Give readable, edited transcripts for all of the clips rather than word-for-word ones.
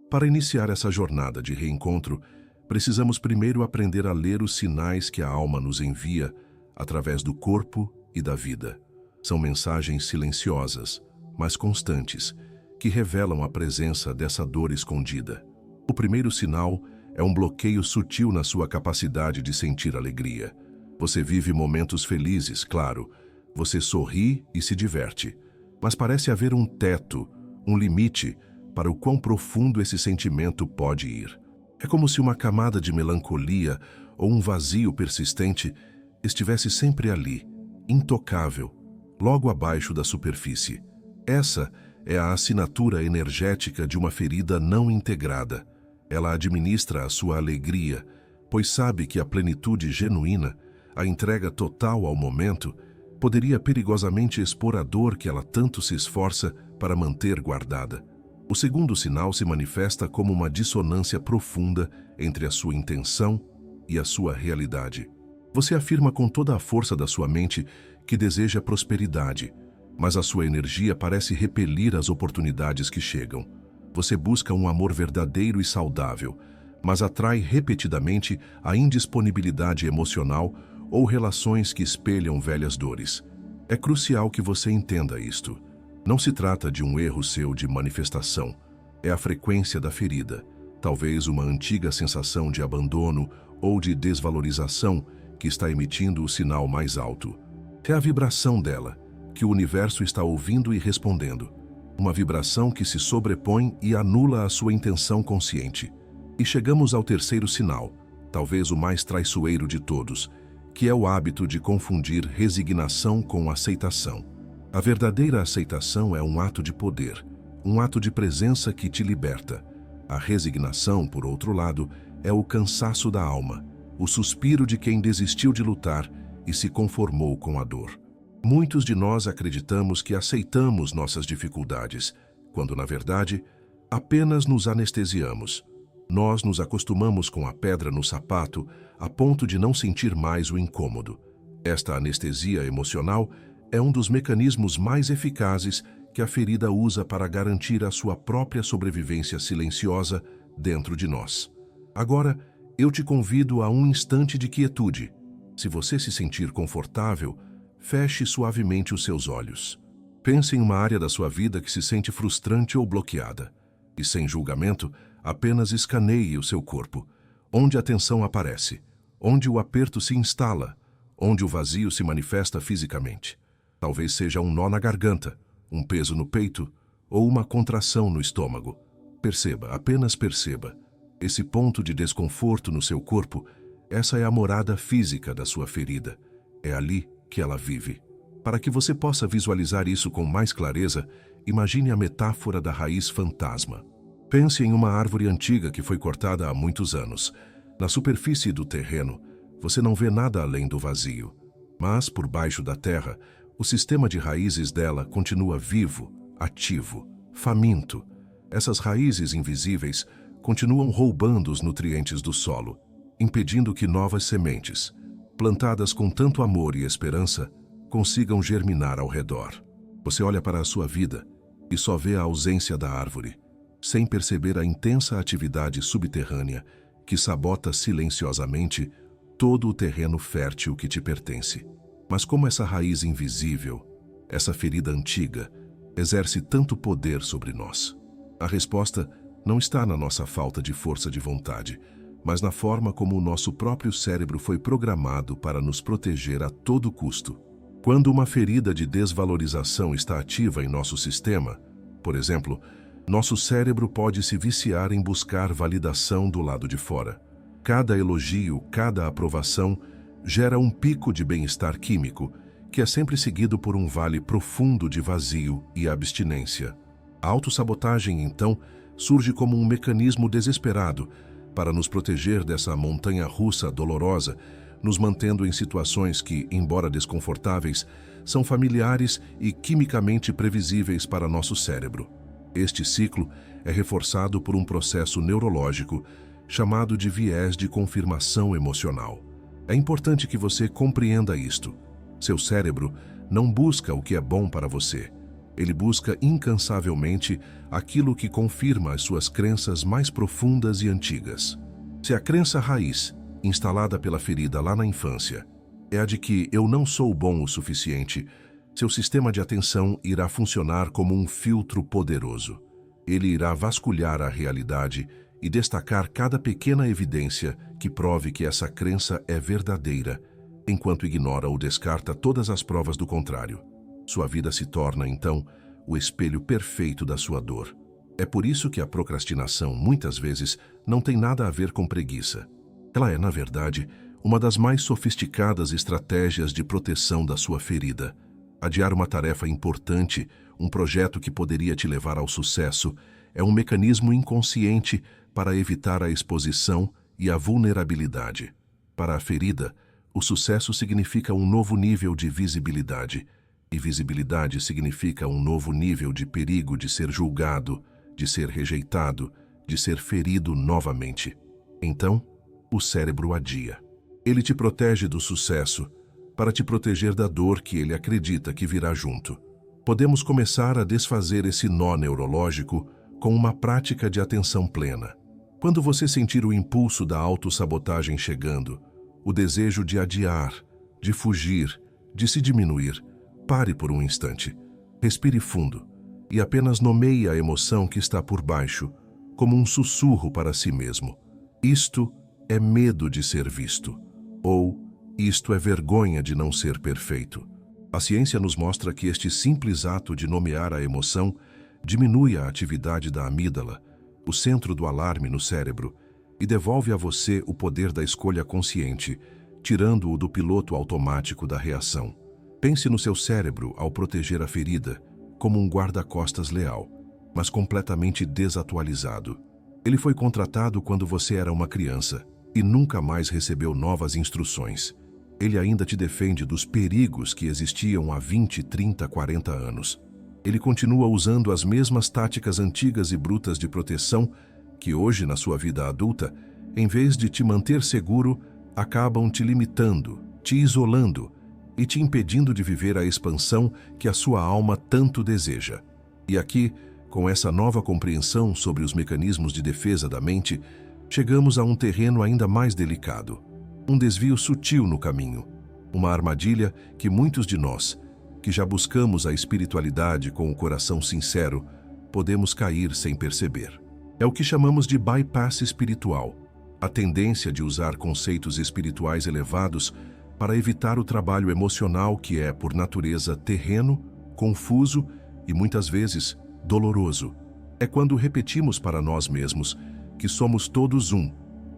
Para iniciar essa jornada de reencontro, precisamos primeiro aprender a ler os sinais que a alma nos envia através do corpo e da vida. São mensagens silenciosas, mas constantes, que revelam a presença dessa dor escondida. O primeiro sinal é um bloqueio sutil na sua capacidade de sentir alegria. Você vive momentos felizes, claro. Você sorri e se diverte. Mas parece haver um teto, um limite para o quão profundo esse sentimento pode ir. É como se uma camada de melancolia ou um vazio persistente estivesse sempre ali, intocável, logo abaixo da superfície. Essa é a assinatura energética de uma ferida não integrada. Ela administra a sua alegria, pois sabe que a plenitude genuína, a entrega total ao momento, poderia perigosamente expor a dor que ela tanto se esforça para manter guardada. O segundo sinal se manifesta como uma dissonância profunda entre a sua intenção e a sua realidade. Você afirma com toda a força da sua mente que deseja prosperidade, mas a sua energia parece repelir as oportunidades que chegam. Você busca um amor verdadeiro e saudável, mas atrai repetidamente a indisponibilidade emocional ou relações que espelham velhas dores. É crucial que você entenda isto. Não se trata de um erro seu de manifestação. É a frequência da ferida, talvez uma antiga sensação de abandono ou de desvalorização que está emitindo o sinal mais alto. É a vibração dela, que o universo está ouvindo e respondendo. Uma vibração que se sobrepõe e anula a sua intenção consciente. E chegamos ao terceiro sinal, talvez o mais traiçoeiro de todos, que é o hábito de confundir resignação com aceitação. A verdadeira aceitação é um ato de poder, um ato de presença que te liberta. A resignação, por outro lado, é o cansaço da alma, o suspiro de quem desistiu de lutar e se conformou com a dor. Muitos de nós acreditamos que aceitamos nossas dificuldades, quando, na verdade, apenas nos anestesiamos. Nós nos acostumamos com a pedra no sapato a ponto de não sentir mais o incômodo. Esta anestesia emocional é um dos mecanismos mais eficazes que a ferida usa para garantir a sua própria sobrevivência silenciosa dentro de nós. Agora, eu te convido a um instante de quietude. Se você se sentir confortável, feche suavemente os seus olhos. Pense em uma área da sua vida que se sente frustrante ou bloqueada. E sem julgamento, apenas escaneie o seu corpo. Onde a tensão aparece, onde o aperto se instala, onde o vazio se manifesta fisicamente. Talvez seja um nó na garganta, um peso no peito ou uma contração no estômago. Perceba, apenas perceba. Esse ponto de desconforto no seu corpo, essa é a morada física da sua ferida. É ali que ela vive. Para que você possa visualizar isso com mais clareza, imagine a metáfora da raiz fantasma. Pense em uma árvore antiga que foi cortada há muitos anos. Na superfície do terreno, você não vê nada além do vazio. Mas, por baixo da terra, o sistema de raízes dela continua vivo, ativo, faminto. Essas raízes invisíveis continuam roubando os nutrientes do solo, impedindo que novas sementes, plantadas com tanto amor e esperança, consigam germinar ao redor. Você olha para a sua vida e só vê a ausência da árvore, sem perceber a intensa atividade subterrânea que sabota silenciosamente todo o terreno fértil que te pertence. Mas como essa raiz invisível, essa ferida antiga, exerce tanto poder sobre nós? A resposta não está na nossa falta de força de vontade, mas na forma como o nosso próprio cérebro foi programado para nos proteger a todo custo. Quando uma ferida de desvalorização está ativa em nosso sistema, por exemplo, nosso cérebro pode se viciar em buscar validação do lado de fora. Cada elogio, cada aprovação gera um pico de bem-estar químico, que é sempre seguido por um vale profundo de vazio e abstinência. A autossabotagem, então, surge como um mecanismo desesperado para nos proteger dessa montanha-russa dolorosa, nos mantendo em situações que, embora desconfortáveis, são familiares e quimicamente previsíveis para nosso cérebro. Este ciclo é reforçado por um processo neurológico chamado de viés de confirmação emocional. É importante que você compreenda isto. Seu cérebro não busca o que é bom para você. Ele busca incansavelmente aquilo que confirma as suas crenças mais profundas e antigas. Se a crença raiz, instalada pela ferida lá na infância, é a de que eu não sou bom o suficiente, seu sistema de atenção irá funcionar como um filtro poderoso. Ele irá vasculhar a realidade e destacar cada pequena evidência que prove que essa crença é verdadeira, enquanto ignora ou descarta todas as provas do contrário. Sua vida se torna, então, o espelho perfeito da sua dor. É por isso que a procrastinação, muitas vezes, não tem nada a ver com preguiça. Ela é, na verdade, uma das mais sofisticadas estratégias de proteção da sua ferida. Adiar uma tarefa importante, um projeto que poderia te levar ao sucesso, é um mecanismo inconsciente para evitar a exposição e a vulnerabilidade. Para a ferida, o sucesso significa um novo nível de visibilidade, e visibilidade significa um novo nível de perigo de ser julgado, de ser rejeitado, de ser ferido novamente. Então, o cérebro adia. Ele te protege do sucesso para te proteger da dor que ele acredita que virá junto. Podemos começar a desfazer esse nó neurológico com uma prática de atenção plena. Quando você sentir o impulso da autossabotagem chegando, o desejo de adiar, de fugir, de se diminuir, pare por um instante, respire fundo e apenas nomeie a emoção que está por baixo, como um sussurro para si mesmo. Isto é medo de ser visto, ou isto é vergonha de não ser perfeito. A ciência nos mostra que este simples ato de nomear a emoção diminui a atividade da amígdala, o centro do alarme no cérebro, e devolve a você o poder da escolha consciente, tirando-o do piloto automático da reação. Pense no seu cérebro ao proteger a ferida, como um guarda-costas leal, mas completamente desatualizado. Ele foi contratado quando você era uma criança e nunca mais recebeu novas instruções. Ele ainda te defende dos perigos que existiam há 20, 30, 40 anos. Ele continua usando as mesmas táticas antigas e brutas de proteção que hoje, na sua vida adulta, em vez de te manter seguro, acabam te limitando, te isolando e te impedindo de viver a expansão que a sua alma tanto deseja. E aqui, com essa nova compreensão sobre os mecanismos de defesa da mente, chegamos a um terreno ainda mais delicado. Um desvio sutil no caminho. Uma armadilha que muitos de nós, que já buscamos a espiritualidade com o coração sincero, podemos cair sem perceber. É o que chamamos de bypass espiritual, a tendência de usar conceitos espirituais elevados para evitar o trabalho emocional que é, por natureza, terreno, confuso e, muitas vezes, doloroso. É quando repetimos para nós mesmos que somos todos um,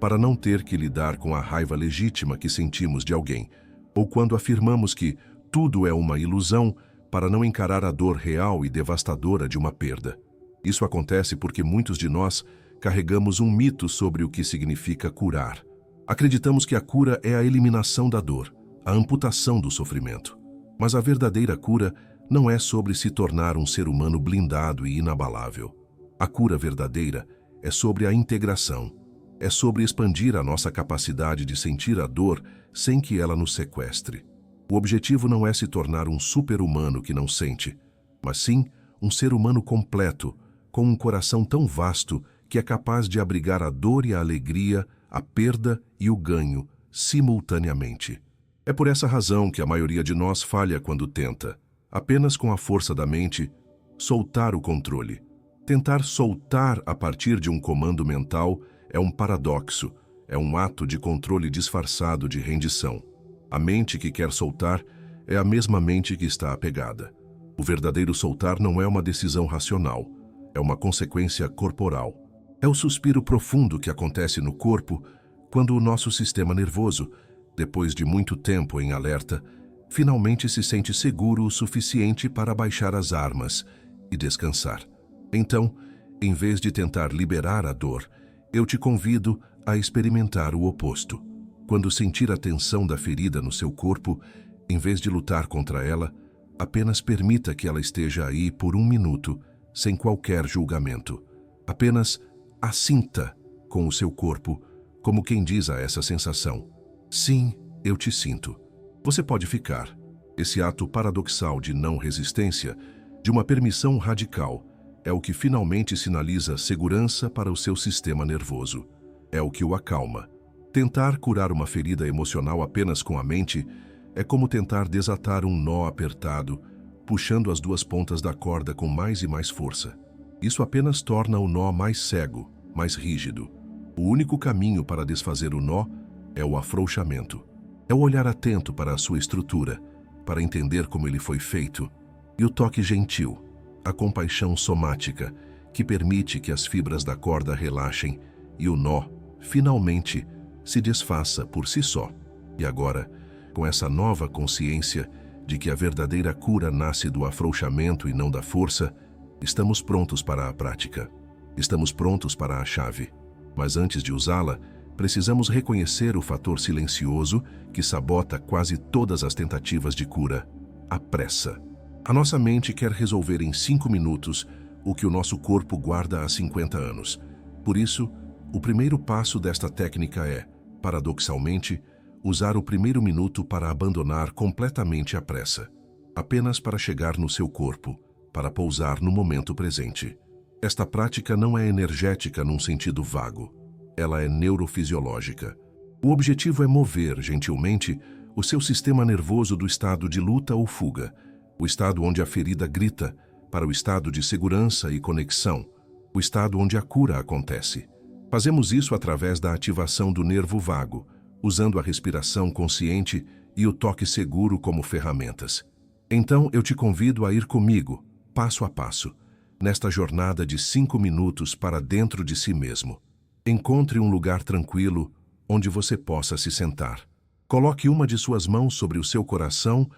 para não ter que lidar com a raiva legítima que sentimos de alguém, ou quando afirmamos que tudo é uma ilusão para não encarar a dor real e devastadora de uma perda. Isso acontece porque muitos de nós carregamos um mito sobre o que significa curar. Acreditamos que a cura é a eliminação da dor, a amputação do sofrimento. Mas a verdadeira cura não é sobre se tornar um ser humano blindado e inabalável. A cura verdadeira é sobre a integração. É sobre expandir a nossa capacidade de sentir a dor sem que ela nos sequestre. O objetivo não é se tornar um super-humano que não sente, mas sim um ser humano completo, com um coração tão vasto que é capaz de abrigar a dor e a alegria, a perda e o ganho, simultaneamente. É por essa razão que a maioria de nós falha quando tenta, apenas com a força da mente, soltar o controle. Tentar soltar a partir de um comando mental é um paradoxo, é um ato de controle disfarçado de rendição. A mente que quer soltar é a mesma mente que está apegada. O verdadeiro soltar não é uma decisão racional, é uma consequência corporal. É o suspiro profundo que acontece no corpo quando o nosso sistema nervoso, depois de muito tempo em alerta, finalmente se sente seguro o suficiente para baixar as armas e descansar. Então, em vez de tentar liberar a dor, eu te convido a experimentar o oposto. Quando sentir a tensão da ferida no seu corpo, em vez de lutar contra ela, apenas permita que ela esteja aí por um minuto, sem qualquer julgamento. Apenas assinta com o seu corpo, como quem diz a essa sensação: sim, eu te sinto. Você pode ficar. Esse ato paradoxal de não resistência de uma permissão radical. É o que finalmente sinaliza segurança para o seu sistema nervoso. É o que o acalma. Tentar curar uma ferida emocional apenas com a mente é como tentar desatar um nó apertado, puxando as duas pontas da corda com mais e mais força. Isso apenas torna o nó mais cego, mais rígido. O único caminho para desfazer o nó é o afrouxamento. É o olhar atento para a sua estrutura, para entender como ele foi feito, e o toque gentil, a compaixão somática, que permite que as fibras da corda relaxem e o nó, finalmente, se desfaça por si só. E agora, com essa nova consciência de que a verdadeira cura nasce do afrouxamento e não da força, estamos prontos para a prática. Estamos prontos para a chave. Mas antes de usá-la, precisamos reconhecer o fator silencioso que sabota quase todas as tentativas de cura: a pressa. A nossa mente quer resolver em 5 minutos o que o nosso corpo guarda há 50 anos. Por isso, o primeiro passo desta técnica é, paradoxalmente, usar o primeiro minuto para abandonar completamente a pressa, apenas para chegar no seu corpo, para pousar no momento presente. Esta prática não é energética num sentido vago. Ela é neurofisiológica. O objetivo é mover, gentilmente, o seu sistema nervoso do estado de luta ou fuga, o estado onde a ferida grita, para o estado de segurança e conexão, o estado onde a cura acontece. Fazemos isso através da ativação do nervo vago, usando a respiração consciente e o toque seguro como ferramentas. Então, eu te convido a ir comigo, passo a passo, nesta jornada de 5 minutos para dentro de si mesmo. Encontre um lugar tranquilo onde você possa se sentar. Coloque uma de suas mãos sobre o seu coração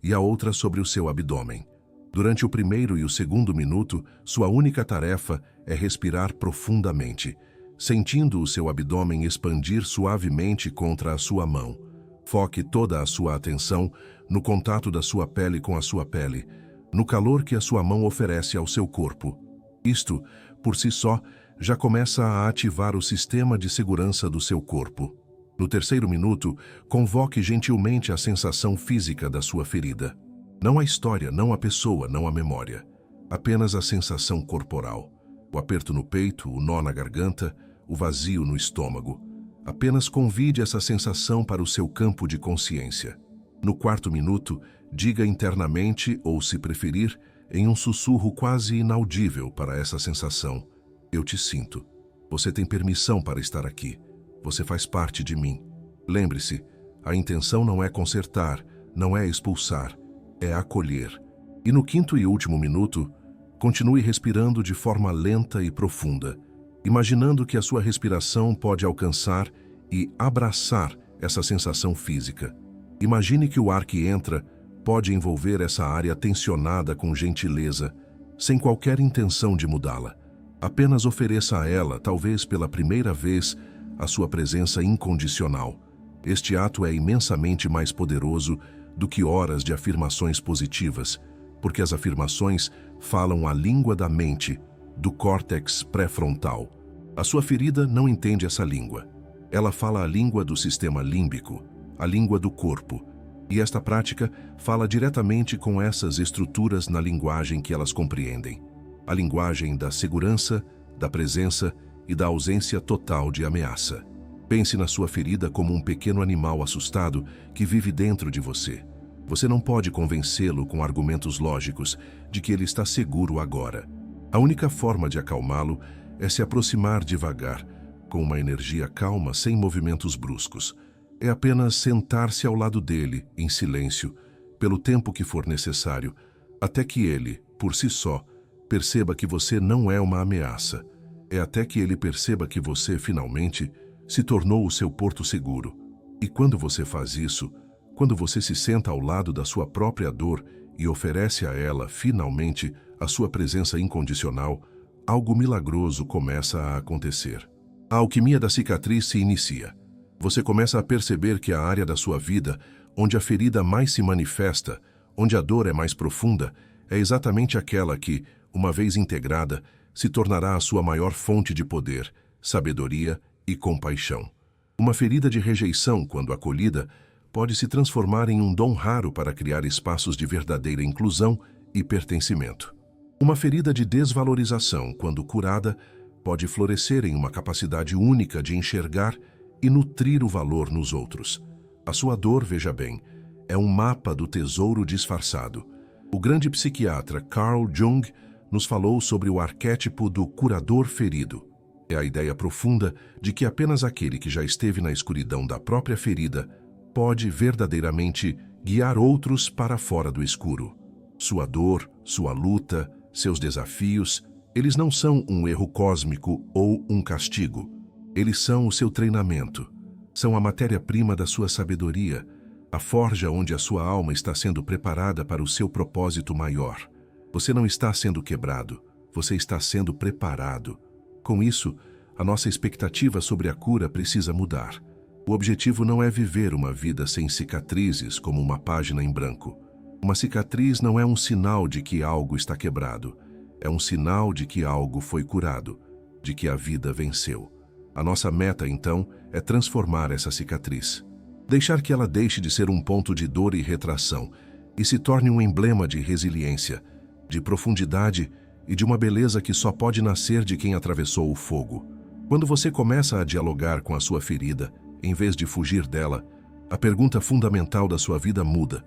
e a outra sobre o seu abdômen. Durante o primeiro e o segundo minuto, sua única tarefa é respirar profundamente, sentindo o seu abdômen expandir suavemente contra a sua mão. Foque toda a sua atenção no contato da sua pele com a sua pele, no calor que a sua mão oferece ao seu corpo. Isto, por si só, já começa a ativar o sistema de segurança do seu corpo. No terceiro minuto, convoque gentilmente a sensação física da sua ferida. Não a história, não a pessoa, não a memória. Apenas a sensação corporal. O aperto no peito, o nó na garganta, o vazio no estômago. Apenas convide essa sensação para o seu campo de consciência. No quarto minuto, diga internamente, ou se preferir, em um sussurro quase inaudível para essa sensação: eu te sinto. Você tem permissão para estar aqui. Você faz parte de mim. Lembre-se, a intenção não é consertar, não é expulsar, é acolher. E no quinto e último minuto, continue respirando de forma lenta e profunda, imaginando que a sua respiração pode alcançar e abraçar essa sensação física. Imagine que o ar que entra pode envolver essa área tensionada com gentileza, sem qualquer intenção de mudá-la. Apenas ofereça a ela, talvez pela primeira vez, a sua presença incondicional. Este ato é imensamente mais poderoso do que horas de afirmações positivas, porque as afirmações falam a língua da mente, do córtex pré-frontal. A sua ferida não entende essa língua. Ela fala a língua do sistema límbico, a língua do corpo. E esta prática fala diretamente com essas estruturas na linguagem que elas compreendem. A linguagem da segurança, da presença e da ausência total de ameaça. Pense na sua ferida como um pequeno animal assustado que vive dentro de você. Você não pode convencê-lo com argumentos lógicos de que ele está seguro agora. A única forma de acalmá-lo é se aproximar devagar, com uma energia calma, sem movimentos bruscos. É apenas sentar-se ao lado dele, em silêncio, pelo tempo que for necessário, até que ele, por si só, perceba que você não é uma ameaça. É até que ele perceba que você, finalmente, se tornou o seu porto seguro. E quando você faz isso, quando você se senta ao lado da sua própria dor e oferece a ela, finalmente, a sua presença incondicional, algo milagroso começa a acontecer. A alquimia da cicatriz se inicia. Você começa a perceber que a área da sua vida, onde a ferida mais se manifesta, onde a dor é mais profunda, é exatamente aquela que, uma vez integrada, se tornará a sua maior fonte de poder, sabedoria e compaixão. Uma ferida de rejeição, quando acolhida, pode se transformar em um dom raro para criar espaços de verdadeira inclusão e pertencimento. Uma ferida de desvalorização, quando curada, pode florescer em uma capacidade única de enxergar e nutrir o valor nos outros. A sua dor, veja bem, é um mapa do tesouro disfarçado. O grande psiquiatra Carl Jung nos falou sobre o arquétipo do curador ferido. É a ideia profunda de que apenas aquele que já esteve na escuridão da própria ferida pode verdadeiramente guiar outros para fora do escuro. Sua dor, sua luta, seus desafios, eles não são um erro cósmico ou um castigo. Eles são o seu treinamento. São a matéria-prima da sua sabedoria, a forja onde a sua alma está sendo preparada para o seu propósito maior. Você não está sendo quebrado, você está sendo preparado. Com isso, a nossa expectativa sobre a cura precisa mudar. O objetivo não é viver uma vida sem cicatrizes como uma página em branco. Uma cicatriz não é um sinal de que algo está quebrado. É um sinal de que algo foi curado, de que a vida venceu. A nossa meta, então, é transformar essa cicatriz. Deixar que ela deixe de ser um ponto de dor e retração e se torne um emblema de resiliência, de profundidade e de uma beleza que só pode nascer de quem atravessou o fogo. Quando você começa a dialogar com a sua ferida, em vez de fugir dela, a pergunta fundamental da sua vida muda.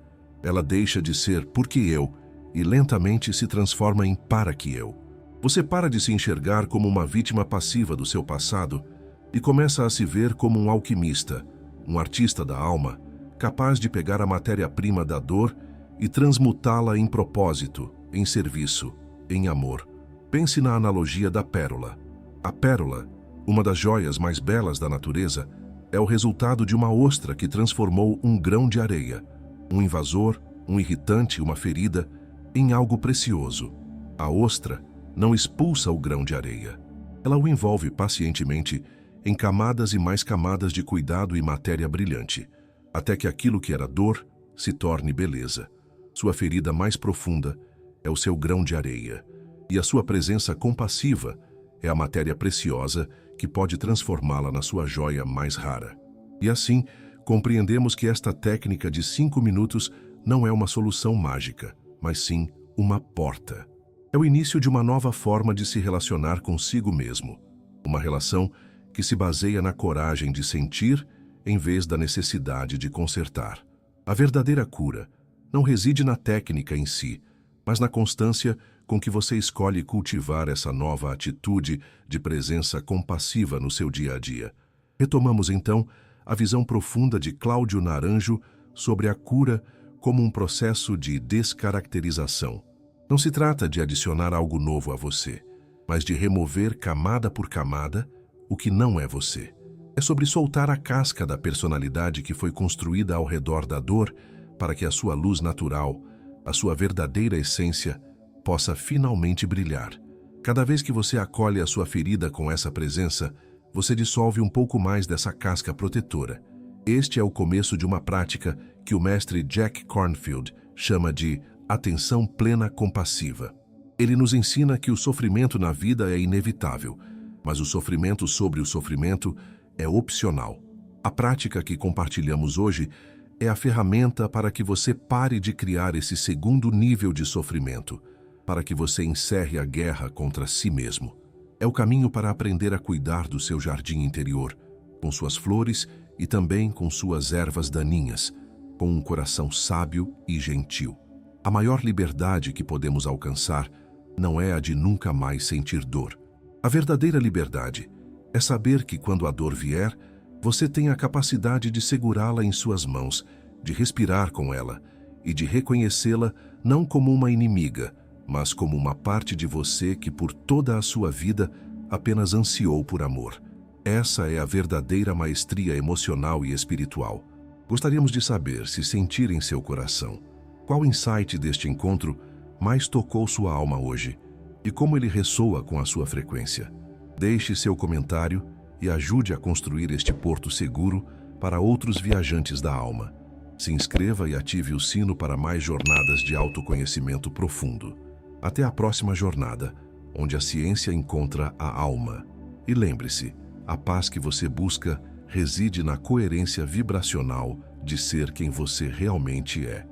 Ela deixa de ser "por que eu?" e lentamente se transforma em "para que eu?". Você para de se enxergar como uma vítima passiva do seu passado e começa a se ver como um alquimista, um artista da alma, capaz de pegar a matéria-prima da dor e transmutá-la em propósito, em serviço, em amor. Pense na analogia da pérola. A pérola, uma das joias mais belas da natureza, é o resultado de uma ostra que transformou um grão de areia, um invasor, um irritante, uma ferida, em algo precioso. A ostra não expulsa o grão de areia. Ela o envolve pacientemente em camadas e mais camadas de cuidado e matéria brilhante, até que aquilo que era dor se torne beleza. Sua ferida mais profunda é o seu grão de areia, e a sua presença compassiva é a matéria preciosa que pode transformá-la na sua joia mais rara. E assim, compreendemos que esta técnica de 5 minutos não é uma solução mágica, mas sim uma porta. É o início de uma nova forma de se relacionar consigo mesmo, uma relação que se baseia na coragem de sentir em vez da necessidade de consertar. A verdadeira cura não reside na técnica em si, mas na constância com que você escolhe cultivar essa nova atitude de presença compassiva no seu dia a dia. Retomamos então a visão profunda de Cláudio Naranjo sobre a cura como um processo de descaracterização. Não se trata de adicionar algo novo a você, mas de remover camada por camada o que não é você. É sobre soltar a casca da personalidade que foi construída ao redor da dor para que a sua luz natural, a sua verdadeira essência, possa finalmente brilhar. Cada vez que você acolhe a sua ferida com essa presença, você dissolve um pouco mais dessa casca protetora. Este é o começo de uma prática que o mestre Jack Kornfield chama de atenção plena compassiva. Ele nos ensina que o sofrimento na vida é inevitável, mas o sofrimento sobre o sofrimento é opcional. A prática que compartilhamos hoje é a ferramenta para que você pare de criar esse segundo nível de sofrimento, para que você encerre a guerra contra si mesmo. É o caminho para aprender a cuidar do seu jardim interior, com suas flores e também com suas ervas daninhas, com um coração sábio e gentil. A maior liberdade que podemos alcançar não é a de nunca mais sentir dor. A verdadeira liberdade é saber que quando a dor vier, você tem a capacidade de segurá-la em suas mãos, de respirar com ela e de reconhecê-la não como uma inimiga, mas como uma parte de você que por toda a sua vida apenas ansiou por amor. Essa é a verdadeira maestria emocional e espiritual. Gostaríamos de saber se sentir em seu coração. Qual insight deste encontro mais tocou sua alma hoje e como ele ressoa com a sua frequência? Deixe seu comentário e ajude a construir este porto seguro para outros viajantes da alma. Se inscreva e ative o sino para mais jornadas de autoconhecimento profundo. Até a próxima jornada, onde a ciência encontra a alma. E lembre-se, a paz que você busca reside na coerência vibracional de ser quem você realmente é.